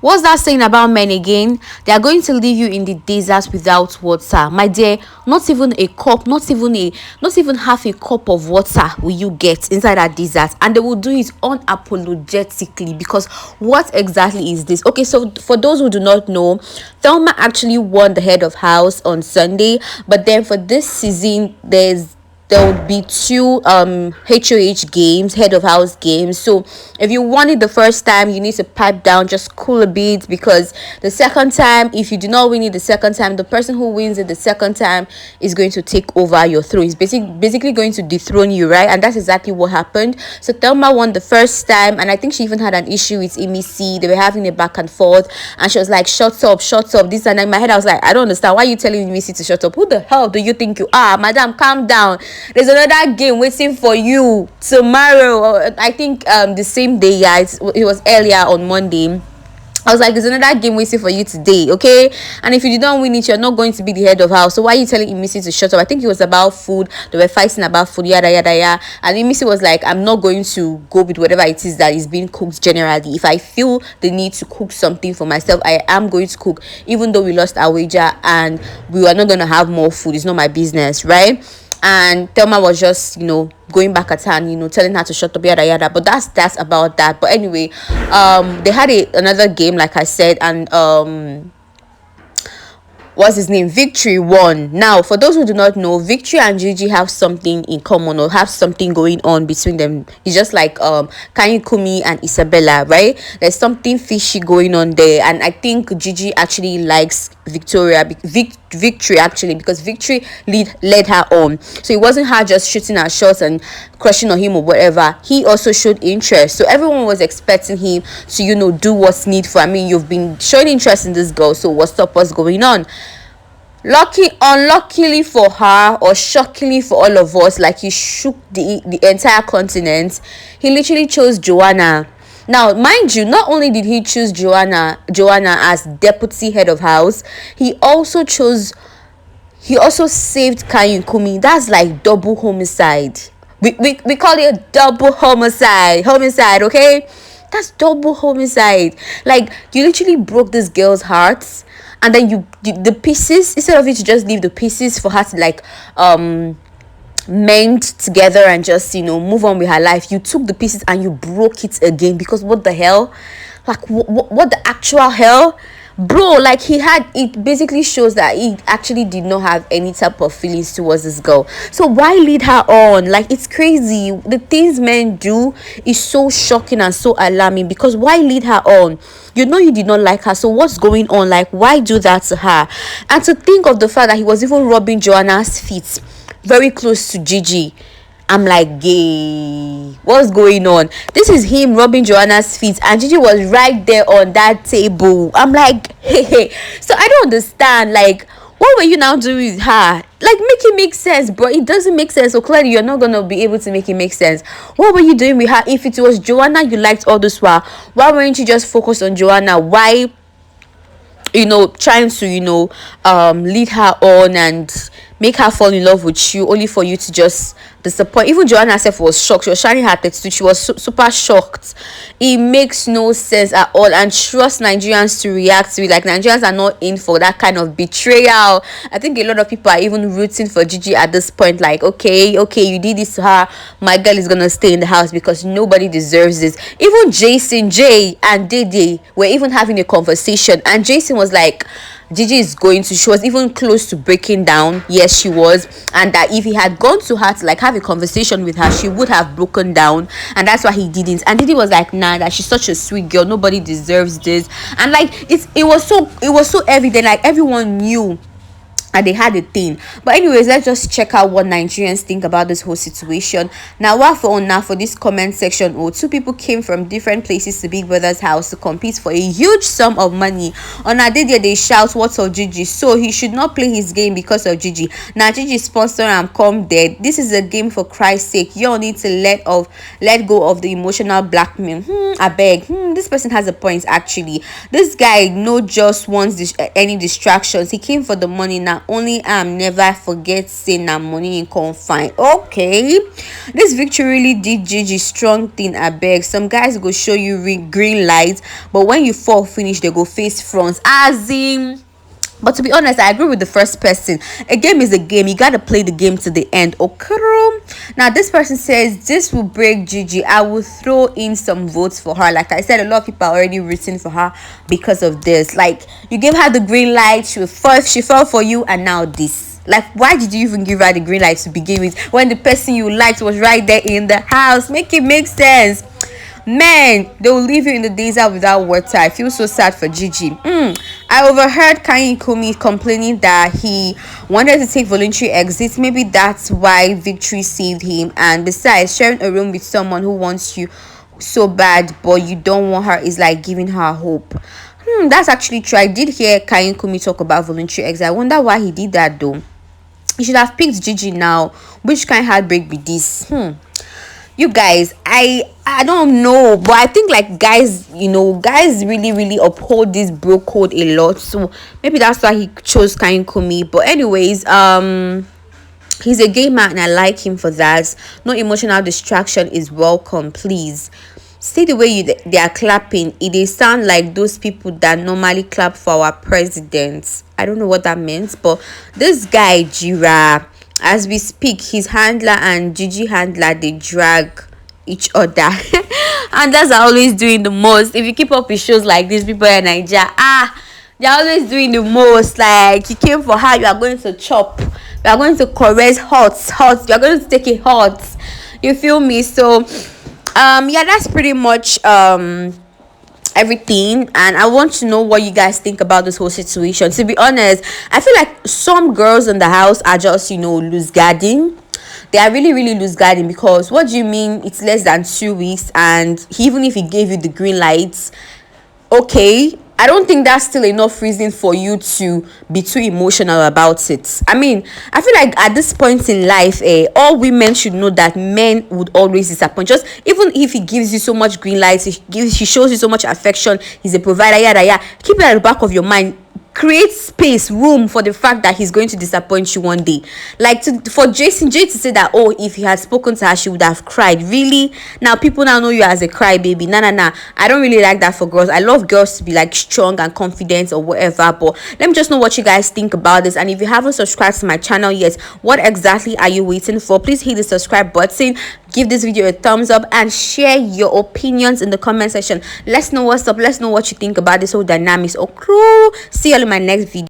What's that saying about men again? They are going to leave you in the desert without water, my dear. Not even a cup, not even half a cup of water will you get inside that desert, and they will do it unapologetically. Because what exactly is this? Okay, so for those who do not know, Thelma actually won the head of house on Sunday, but then for this season there would be two HOH games, head of house games. So if you won it the first time, you need to pipe down, just cool a bit, because the second time, if you do not win it the second time, the person who wins it the second time is going to take over your throne. He's basically going to dethrone you, right? And that's exactly what happened. So Thelma won the first time, and I think she even had an issue with Imisi. They were having a back and forth, and she was like, shut up, this. And in my head I was like, I don't understand, why are you telling Imisi to shut up? Who the hell do you think you are, madam? Calm down. There's another game waiting for you tomorrow. I think the same day. Yeah, it was earlier on Monday. I was like, there's another game waiting for you today, okay? And if you don't win it, you're not going to be the head of house. So why are you telling Imisi to shut up? I think it was about food. They were fighting about food, yada yada yada. And Imisi was like, I'm not going to go with whatever it is that is being cooked generally. If I feel the need to cook something for myself, I am going to cook, even though we lost our wager and we were not going to have more food. It's not my business, right? And Thelma was just, going back at her and, telling her to shut up, yada yada. But that's about that. But anyway, they had another game, like I said, and what's his name, Victory won. Now, for those who do not know, Victory and Gigi have something in common, or have something going on between them. It's just like Kainkunmi and Isabella, right? There's something fishy going on there, and I think Gigi actually likes Victory actually, because Victory led her on. So it wasn't her just shooting her shots and crushing on him or whatever. He also showed interest, so everyone was expecting him to do what's needful. I mean, you've been showing interest in this girl, so what's going on? Unluckily for her, or shockingly for all of us, like he shook the entire continent, he literally chose Joanna. Now, mind you, not only did he choose Joanna as deputy head of house, he also saved Kainkunmi. That's like double homicide. We call it double homicide, okay? That's double homicide. Like, you literally broke this girl's heart, and then the pieces, instead of it to just leave the pieces for her to like mend together and just move on with her life, you took the pieces and you broke it again. Because what the hell? Like, what the actual hell, bro? Like, it basically shows that he actually did not have any type of feelings towards this girl. So why lead her on? Like, it's crazy. The things men do is so shocking and so alarming. Because why lead her on? You did not like her, so what's going on? Like, why do that to her? And to think of the fact that he was even rubbing Joanna's feet very close to Gigi. I'm like, gay, what's going on? This is him rubbing Joanna's feet, and Gigi was right there on that table. I'm like, hey. So I don't understand, like, what were you now doing with her? Like, make it make sense, bro. It doesn't make sense. So clearly you're not gonna be able to make it make sense. What were you doing with her? If it was Joanna you liked all this while, why weren't you just focused on Joanna? Why trying to lead her on and make her fall in love with you, only for you to just disappoint? Even Joanna herself was shocked. She was shining her teeth too. She was super shocked. It makes no sense at all. And trust Nigerians to react to it. Like, Nigerians are not in for that kind of betrayal. I think a lot of people are even rooting for Gigi at this point. Like, okay, you did this to her, my girl is gonna stay in the house, because nobody deserves this. Even Jason, Jay, and Dede were even having a conversation, and Jason was like, Gigi is going to, she was even close to breaking down. Yes, she was. And that if he had gone to her to like have a conversation with her, she would have broken down, and that's why he didn't. And Didi was like, nah, that she's such a sweet girl, nobody deserves this. And like, it was so evident, like everyone knew and they had a thing. But anyways, let's just check out what Nigerians think about this whole situation. Now, for this comment section, two people came from different places to Big Brother's house to compete for a huge sum of money. On a day they shout, what's of Gigi? So he should not play his game because of Gigi. Now Gigi sponsor and come dead. This is a game, for Christ's sake. You all need to let go of the emotional blackmail. I beg. This person has a point. Actually, this guy just wants any distractions. He came for the money. Now only am never forget say na money in confine. Okay, this victory really did Gigi strong thing. I beg, some guys go show you green light, but when you fall finish they go face front, as in. But to be honest, I agree with the first person. A game is a game. You gotta play the game to the end. Okay. Now this person says this will break Gigi. I will throw in some votes for her. Like I said, a lot of people are already rooting for her because of this. Like, you gave her the green light, she fell for you, and now this. Like, why did you even give her the green light to begin with when the person you liked was right there in the house? Make it make sense. Man, they will leave you in the desert without water. I feel so sad for Gigi. I overheard Kainkunmi complaining that he wanted to take voluntary exits. Maybe that's why Victory saved him. And besides, sharing a room with someone who wants you so bad but you don't want her is like giving her hope. That's actually true. I did hear Kainkunmi talk about voluntary exit. I wonder why he did that though. He should have picked Gigi now. Which kind of heartbreak be this? You guys, I don't know, but I think like guys really uphold this bro code a lot, so maybe that's why he chose Kainkunmi. But anyways, he's a gay man and I like him for that. No emotional distraction is welcome. Please see the way they are clapping. They sound like those people that normally clap for our presidents. I don't know what that means, but this guy Jira, as we speak, his handler and Gigi handler, they drag each other. And that's always doing the most. If you keep up with shows like this, BBNaija, they're always doing the most. Like, you came for her, you are going to chop, you are going to caress hot, you are going to take it hot. You feel me? So yeah, that's pretty much everything, and I want to know what you guys think about this whole situation. To be honest, I feel like some girls in the house are just loose guarding. They are really loose guarding, because what do you mean it's less than 2 weeks and even if he gave you the green lights, okay, I don't think that's still enough reason for you to be too emotional about it. I mean, I feel like at this point in life, all women should know that men would always disappoint. Just even if he gives you so much green lights, he shows you so much affection, he's a provider, yada yada. Keep it at the back of your mind. Create space, room for the fact that he's going to disappoint you one day. Like, for Jay to say that, oh, if he had spoken to her, she would have cried. Really? Now people now know you as a crybaby. Nah. I don't really like that for girls. I love girls to be like strong and confident or whatever. But let me just know what you guys think about this. And if you haven't subscribed to my channel yet, what exactly are you waiting for? Please hit the subscribe button, give this video a thumbs up, and share your opinions in the comment section. Let's know what's up. Let's know what you think about this whole dynamics. Okay, see you all in my next video.